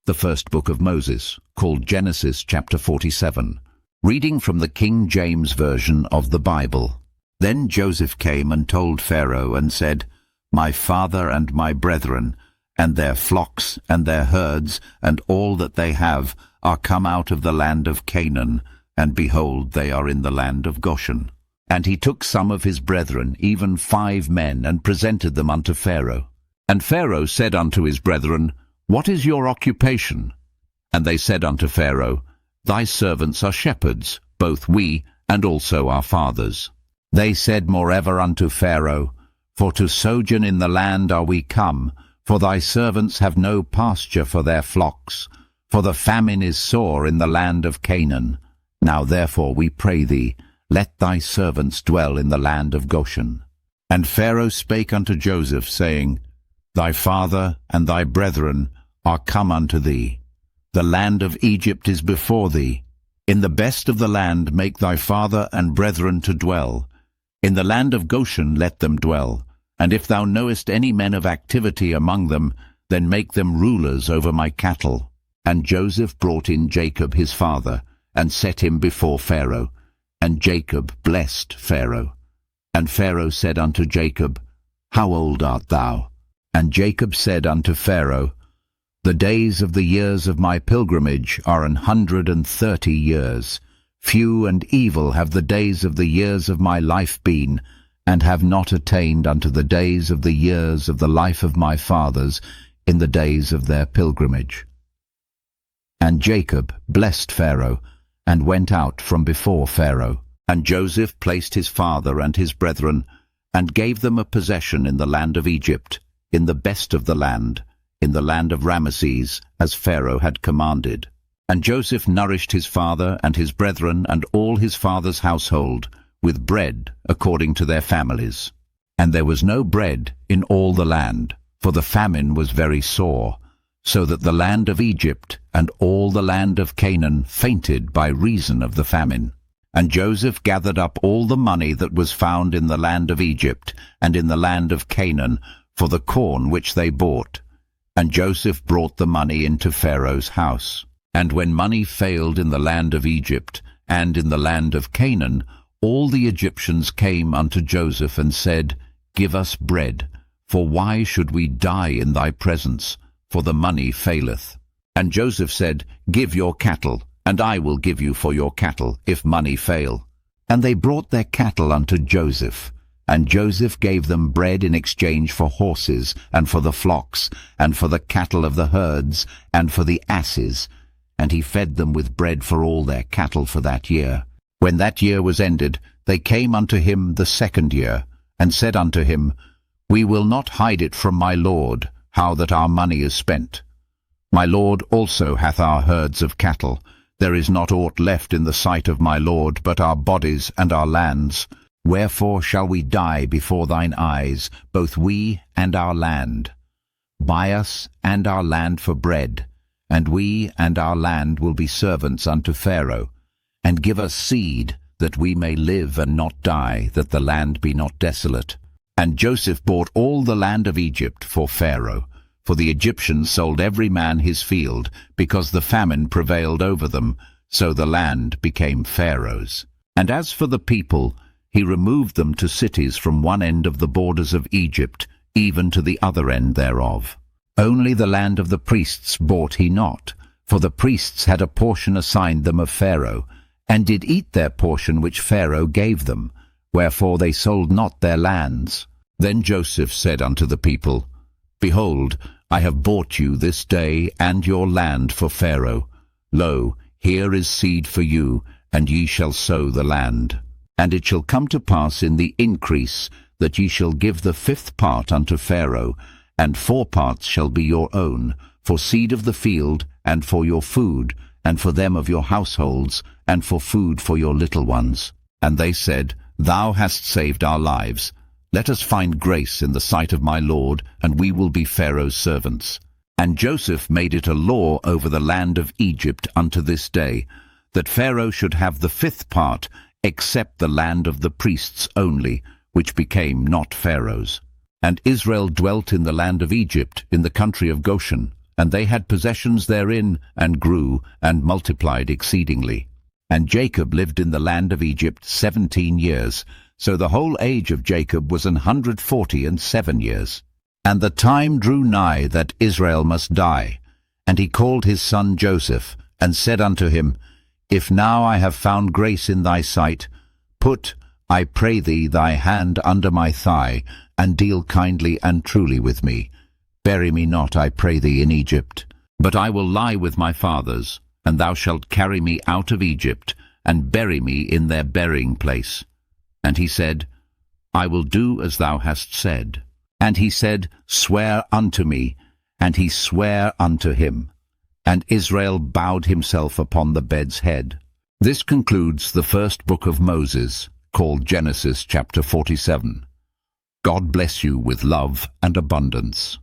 The first book of Moses, called Genesis chapter 47. Reading from the King James Version of the Bible. Then Joseph came and told Pharaoh and said, My father and my brethren, and their flocks and their herds, and all that they have, are come out of the land of Canaan, and behold, they are in the land of Goshen. And he took some of his brethren, even 5 men, and presented them unto Pharaoh. And Pharaoh said unto his brethren, What is your occupation? And they said unto Pharaoh, Thy servants are shepherds, both we, and also our fathers. They said moreover unto Pharaoh, For to sojourn in the land are we come, for thy servants have no pasture for their flocks, for the famine is sore in the land of Canaan. Now therefore we pray thee, let thy servants dwell in the land of Goshen. And Pharaoh spake unto Joseph, saying, Thy father and thy brethren are come unto thee. The land of Egypt is before thee. In the best of the land make thy father and brethren to dwell. In the land of Goshen let them dwell. And if thou knowest any men of activity among them, then make them rulers over my cattle. And Joseph brought in Jacob his father, and set him before Pharaoh. And Jacob blessed Pharaoh. And Pharaoh said unto Jacob, How old art thou? And Jacob said unto Pharaoh, The days of the years of my pilgrimage are 130 years. Few and evil have the days of the years of my life been, and have not attained unto the days of the years of the life of my fathers in the days of their pilgrimage. And Jacob blessed Pharaoh, and went out from before Pharaoh. And Joseph placed his father and his brethren, and gave them a possession in the land of Egypt, in the best of the land, in the land of Ramesses, as Pharaoh had commanded. And Joseph nourished his father and his brethren and all his father's household with bread according to their families. And there was no bread in all the land, for the famine was very sore, so that the land of Egypt and all the land of Canaan fainted by reason of the famine. And Joseph gathered up all the money that was found in the land of Egypt and in the land of Canaan for the corn which they bought. And Joseph brought the money into Pharaoh's house. And when money failed in the land of Egypt and in the land of Canaan, all the Egyptians came unto Joseph and said, Give us bread, for why should we die in thy presence? For the money faileth. And Joseph said, Give your cattle, and I will give you for your cattle, if money fail. And they brought their cattle unto Joseph. And Joseph gave them bread in exchange for horses, and for the flocks, and for the cattle of the herds, and for the asses. And he fed them with bread for all their cattle for that year. When that year was ended, they came unto him the second year, and said unto him, We will not hide it from my lord, how that our money is spent. My lord also hath our herds of cattle. There is not aught left in the sight of my lord, but our bodies and our lands. Wherefore shall we die before thine eyes, both we and our land? Buy us and our land for bread, and we and our land will be servants unto Pharaoh. And give us seed, that we may live and not die, that the land be not desolate. And Joseph bought all the land of Egypt for Pharaoh, for the Egyptians sold every man his field, because the famine prevailed over them, so the land became Pharaoh's. And as for the people, he removed them to cities from one end of the borders of Egypt, even to the other end thereof. Only the land of the priests bought he not, for the priests had a portion assigned them of Pharaoh, and did eat their portion which Pharaoh gave them, wherefore they sold not their lands. Then Joseph said unto the people, Behold, I have bought you this day and your land for Pharaoh. Lo, here is seed for you, and ye shall sow the land. And it shall come to pass in the increase, that ye shall give the 5th part unto Pharaoh, and 4 parts shall be your own, for seed of the field, and for your food, and for them of your households, and for food for your little ones. And they said, Thou hast saved our lives. Let us find grace in the sight of my lord, and we will be Pharaoh's servants. And Joseph made it a law over the land of Egypt unto this day, that Pharaoh should have the 5th part, except the land of the priests only, which became not Pharaoh's. And Israel dwelt in the land of Egypt, in the country of Goshen. and they had possessions therein, and grew, and multiplied exceedingly. And Jacob lived in the land of Egypt 17 years, so the whole age of Jacob was 147 years. And the time drew nigh that Israel must die. And he called his son Joseph, and said unto him, If now I have found grace in thy sight, put, I pray thee, thy hand under my thigh, and deal kindly and truly with me. Bury me not, I pray thee, in Egypt, but I will lie with my fathers, and thou shalt carry me out of Egypt, and bury me in their burying place. And he said, I will do as thou hast said. And he said, Swear unto me. And he sware unto him. And Israel bowed himself upon the bed's head. This concludes the first book of Moses, called Genesis chapter 47. God bless you with love and abundance.